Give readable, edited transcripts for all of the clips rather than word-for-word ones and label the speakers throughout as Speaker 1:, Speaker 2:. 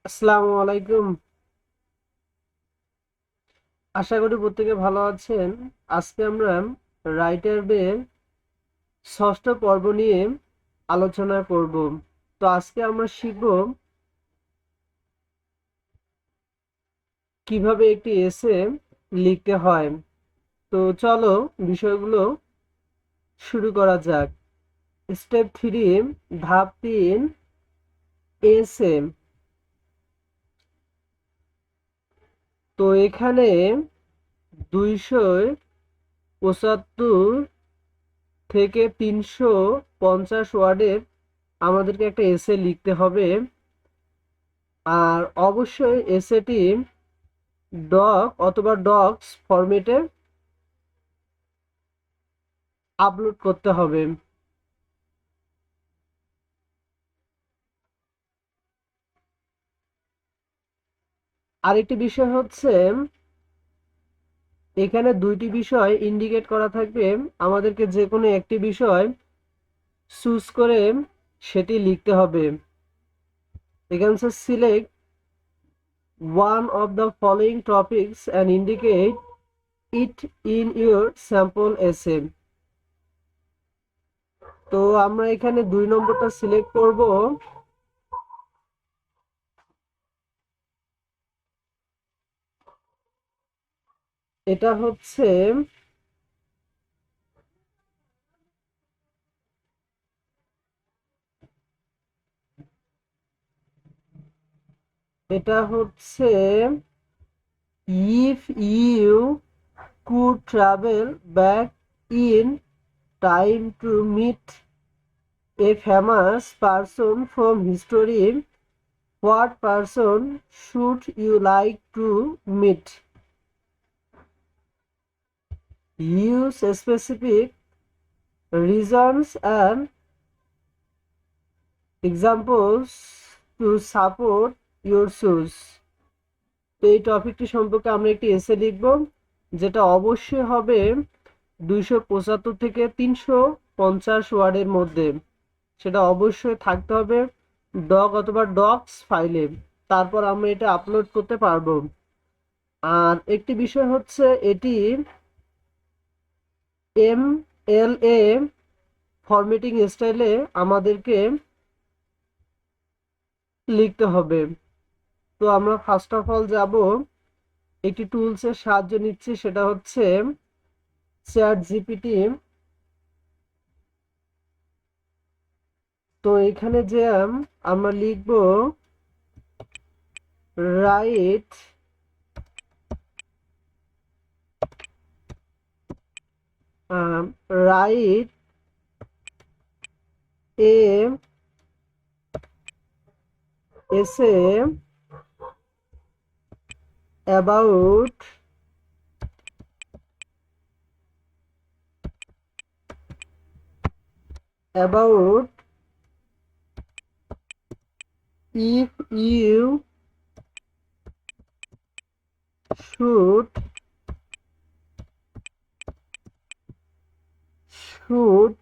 Speaker 1: আসসালামু আলাইকুম। আশা করি প্রত্যেকে ভালো আছেন। আজকে আমরা রাইটার বে ষষ্ঠ পর্ব নিয়ে আলোচনা করব। তো আজকে আমরা শিখব কিভাবে একটি এসে লিখতে হয়। তো চলো বিষয়গুলো শুরু করা যাক। স্টেপ 3, ধাপ 3, এসে। তো এখানে 275 থেকে 350 ওয়ার্ডের আমাদেরকে একটা এসে লিখতে হবে। আর অবশ্যই এসেটি ডক অথবা ডক্স ফরম্যাটে আপলোড করতে হবে। আরেকটি বিষয় হচ্ছে এখানে দুইটি বিষয় ইন্ডিকেট করা থাকবে, আমাদেরকে যে কোনো একটি বিষয় চুজ করে সেটি লিখতে হবে। এখানে select one of the following topics and indicate it in your sample এসে। তো আমরা এখানে 2 নম্বরটা সিলেক্ট করব। এটা হচ্ছে if you could travel back in time to meet a famous person from history, what person should you like to meet? Use specific reasons and examples to support your choice. তো এই টপিকটি সম্পর্কে আমরা একটি এসে লিখব, যেটা অবশ্যই হবে 275 থেকে 350 ওয়ার্ডের মধ্যে। সেটা অবশ্যই থাকতে হবে ডক অথবা ডক্স ফাইলে, তারপর আমরা এটা আপলোড করতে পারবো। আর একটি বিষয় হচ্ছে এটি MLA ফরম্যাটিং স্টাইলে আমাদেরকে লিখতে হবে। তো আমরা ফার্স্ট অফ অল যাব, একটি টুলসের সাহায্য নিচ্ছি, সেটা হচ্ছে চ্যাট জিপিটি। তো এখানে যে আমরা লিখব রাইট রাইট এ এসে about if you should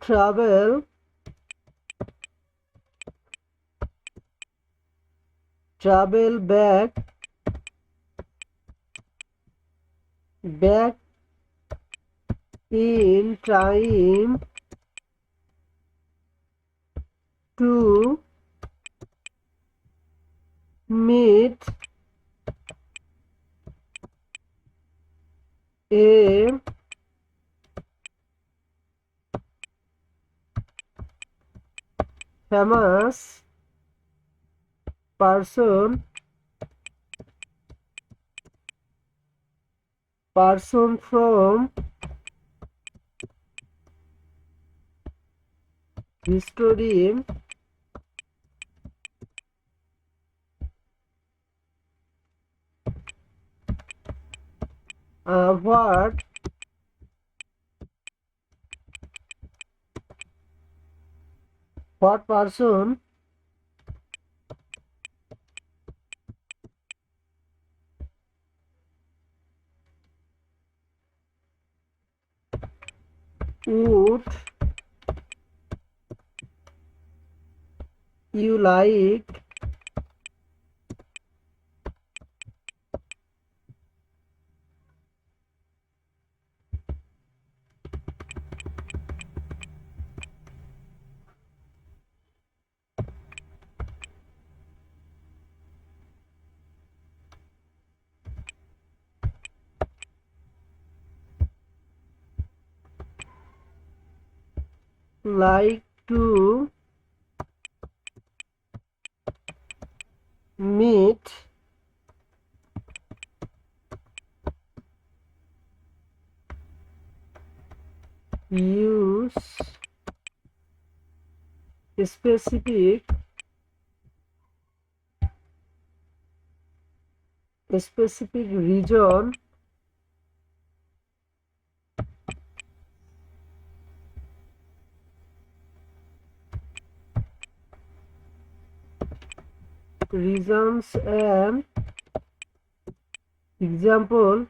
Speaker 1: travel back in time to meet a famous person from history, what person would you like to meet use specific region reasons and example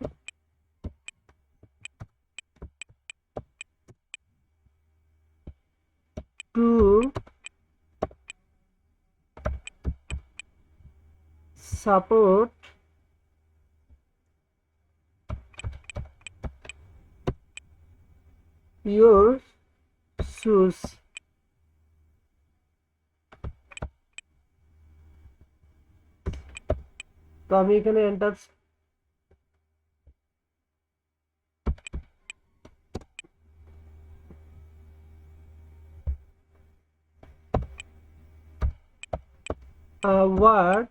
Speaker 1: to support your choose। তো আমি এখানে enter word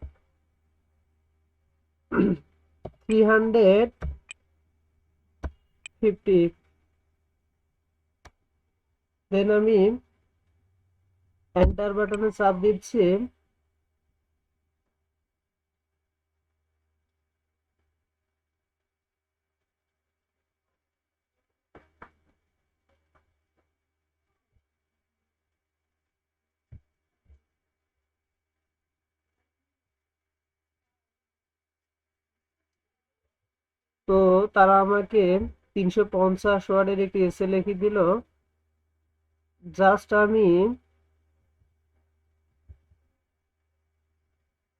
Speaker 1: 350 দেন আমি enter বাটনে চাপ দিচ্ছি। তো তারা আমাকে 350 ওয়ার্ডের একটি এসে লিখে দিল। জাস্ট আমি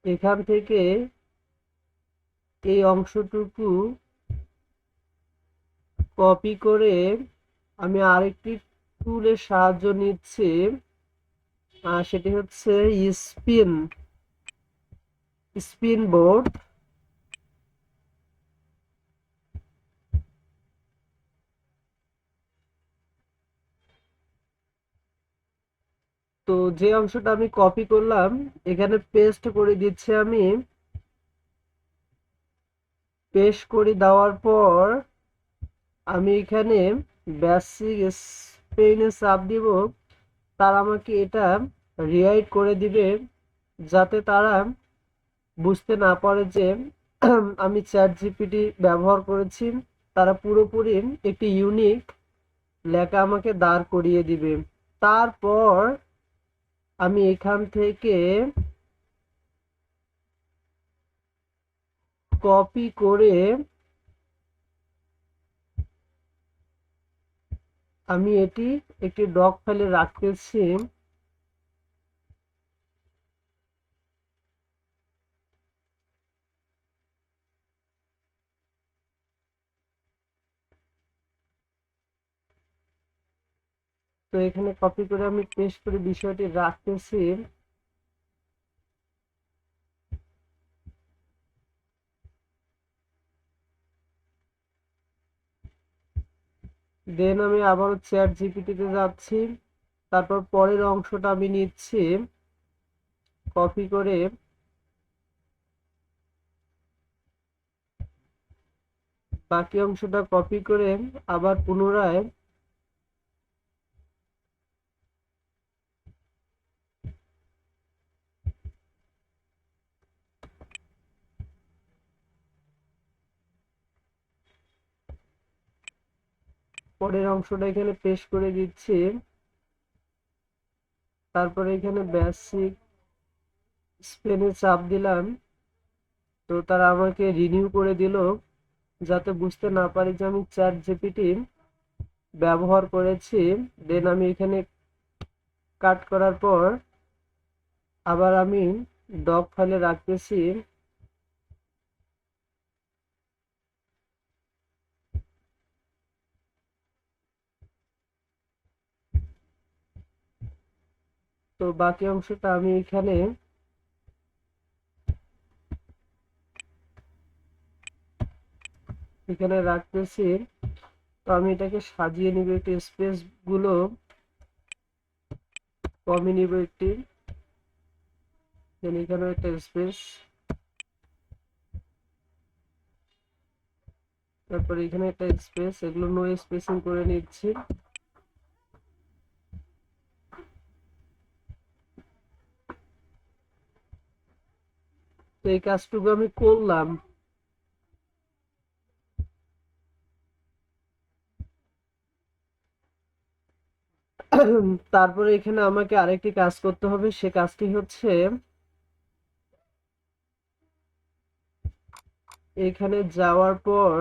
Speaker 1: এখান থেকে এই অংশটুকু কপি করে আমি আরেকটি টুলের সাহায্য নিচ্ছি, সেটি হচ্ছে স্পিন বোর্ড। তো যে অংশটা আমি কপি করলাম এখানে পেস্ট করে দিচ্ছি। আমি পেস্ট করে দেওয়ার পর আমি এখানে বেসিক স্পেনে চাপ দিব। তারা আমাকে এটা রিরাইট করে দিবে যাতে তারা বুঝতে না পারে যে আমি চ্যাট জিপিটি ব্যবহার করেছি। তারা পুরোপুরি একটি ইউনিক লেখা আমাকে দাঁড় করিয়ে দিবে। তারপর আমি এখান থেকে কপি করে আমি এটি একটি ডক ফাইলে রাখতেছি। তো এখানে কপি করে আমি পেস্ট করে বিষয়টি রাখতেছি। দেন আমি আবারও চ্যাট জিপিটিতে যাচ্ছি। তারপর পরের অংশটা আমি নিচ্ছি কপি করে, বাকি অংশটা কপি করে আবার পুনরায় পরের অংশটা এখানে পেস্ট করে দিচ্ছি। তারপরে এখানে বেসিক স্পেনে চাপ দিলাম। তো তারা আমাকে রিনিউ করে দিল যাতে বুঝতে না পারে যে আমি চ্যাট জিপিটি ব্যবহার করেছি। দেন আমি এখানে কাট করার পর আবার আমি ডক ফাইলে রাখতেছি। তো বাকি অংশটা আমি এখানে রাখতেছি। তো আমি এটাকে সাজিয়ে নিব, একটু স্পেস গুলো কমিয়ে নিব একটি। এখানে একটা স্পেস, তারপর এখানে একটা স্পেস, এগুলো নো স্পেসিং করে নিচ্ছি। তো এই কাজটুকু আমি করলাম। তারপরে এখানে আমাকে আরেকটি কাজ করতে হবে, সে কাজটি হচ্ছে এখানে যাওয়ার পর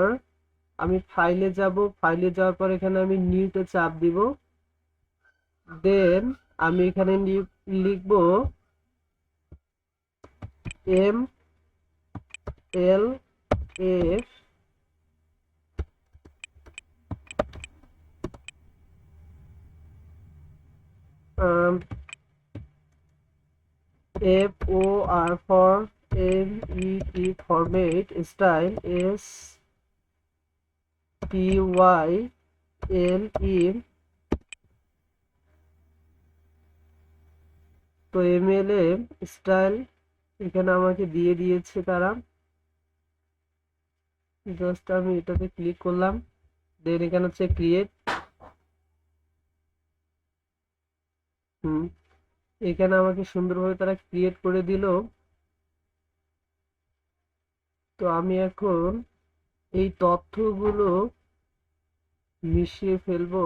Speaker 1: আমি ফাইলে যাব, ফাইলে যাওয়ার পর এখানে আমি নিউতে চাপ দিব। দেন আমি এখানে লিখব M L F F O R for M E T format, style S T Y L E. তো এমএল এ স্টাইল এখানে আমাকে দিয়ে দিয়েছে তারা। জাস্ট আমি এটাতে ক্লিক করলাম। দেন এখানে হচ্ছে ক্রিয়েট। এখানে আমাকে সুন্দরভাবে তারা ক্রিয়েট করে দিল। তো আমি এখন এই তথ্যগুলো মিশিয়ে ফেলবো।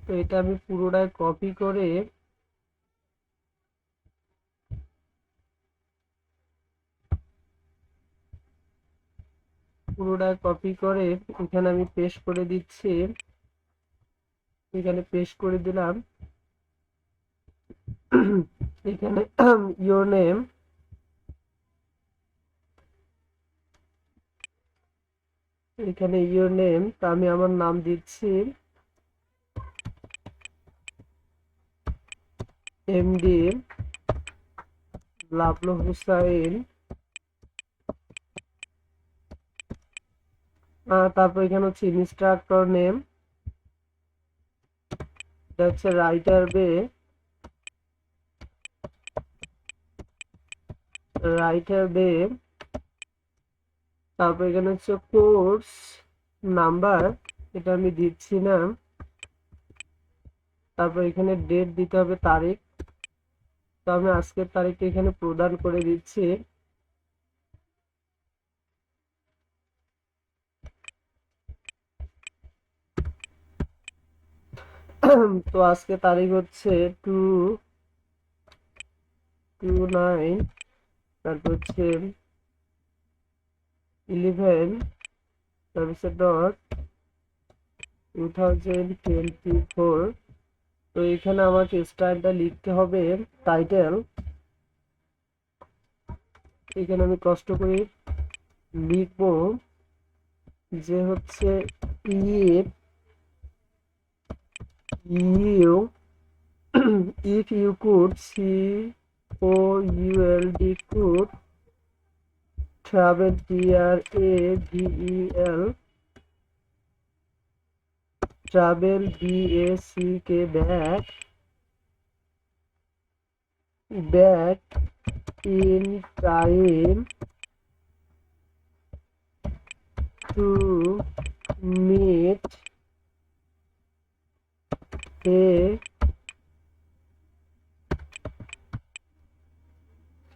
Speaker 1: তো এটা আমি পুরোটাই কপি করে এখানে আমি পেস্ট করে দিচ্ছি। এখানে পেস্ট করে দিলাম। এখানে ইওর নেম, এখানে ইওর নেম, তা আমি আমার নাম দিচ্ছি এমডি লাবলু হুসাইন। তারপর এখানে হচ্ছে ইনস্ট্রাক্টর নেম, এটা হচ্ছে রাইটার বে। তারপর এখানে হচ্ছে কোর্স নাম্বার, এটা আমি দিচ্ছি না। তারপর এখানে ডেট দিতে হবে, তারিখ। তো আমি আজকের তারিখটা এখানে প্রদান করে দিচ্ছি। তো আজকে তারিখ হচ্ছে 2/9, তারপর হচ্ছে 11, তারপর ডট 2024। তো এখানে আমাকে স্টাইলটা লিখতে হবে টাইটেল। এখানে আমি কষ্ট করে লিখবো যে হচ্ছে if you if you could could travel travel back in time to meet a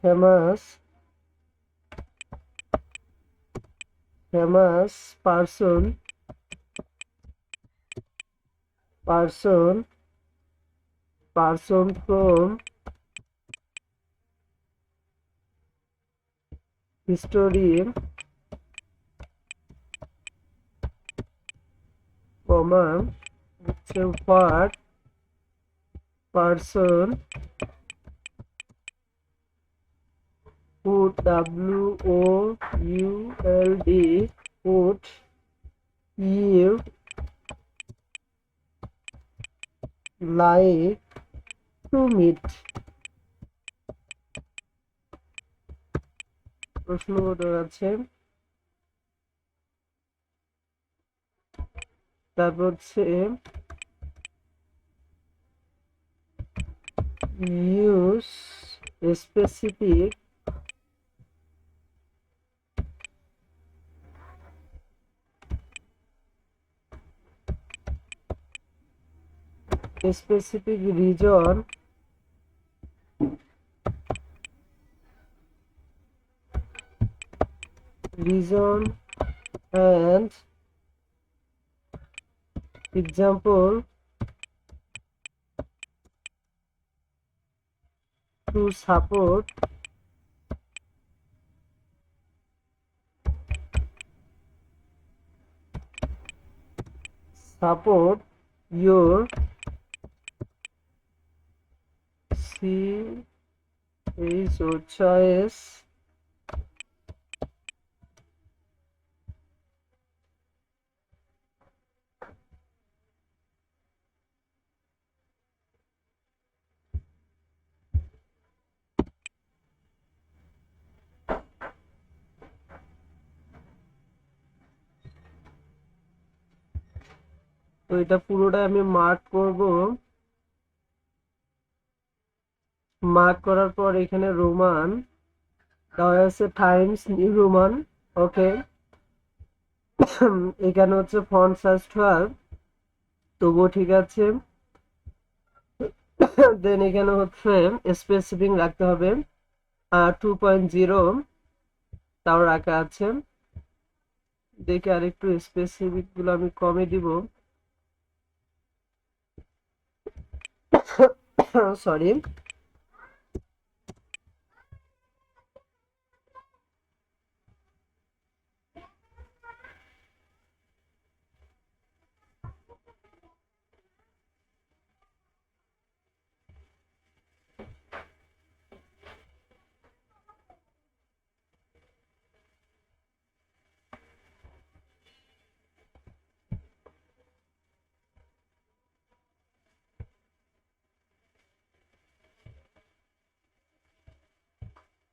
Speaker 1: famous famous person from history, comma হচ্ছে what person would would would you like to meet? প্রশ্নবোধক আছে। তারপর হচ্ছে use specific reason and example to support your choice. তো এটা পুরোটাই আমি mark করব। মার্ক করার পর এখানে রোমান দেওয়া আছে টাইমস নিউ রোমান। ওকে, এখানে হচ্ছে ফন্ট সাইজ 12, তবুও ঠিক আছে। দেন এখানে হচ্ছে স্পেসিফিক রাখতে হবে 2.0, তাও রাখা আছে। দেখে আরেকটু স্পেসিফিক গুলো আমি কমে দিব, সরি।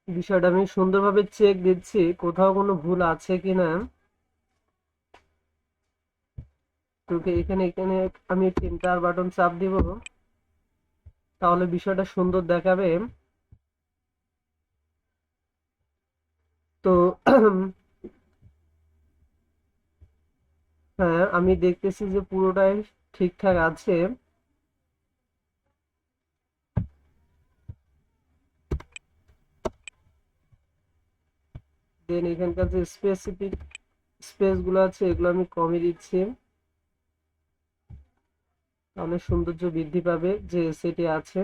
Speaker 1: বিষয়টা আমি সুন্দরভাবে চেক দিচ্ছি কোথাও কোনো ভুল আছে কিনা। তোকে এখানে এখানে আমি এন্টার বাটন চাপ দিব, তাহলে বিষয়টা সুন্দর দেখাবে। তো হ্যাঁ, আমি দেখতেছি যে পুরোটাই ঠিকঠাক আছে। দেন এখানকার যে স্পেসিফিক স্পেস গুলো আছে এগুলো আমি কমে দিচ্ছি, তাহলে সৌন্দর্য বৃদ্ধি পাবে যে সেটি আছে।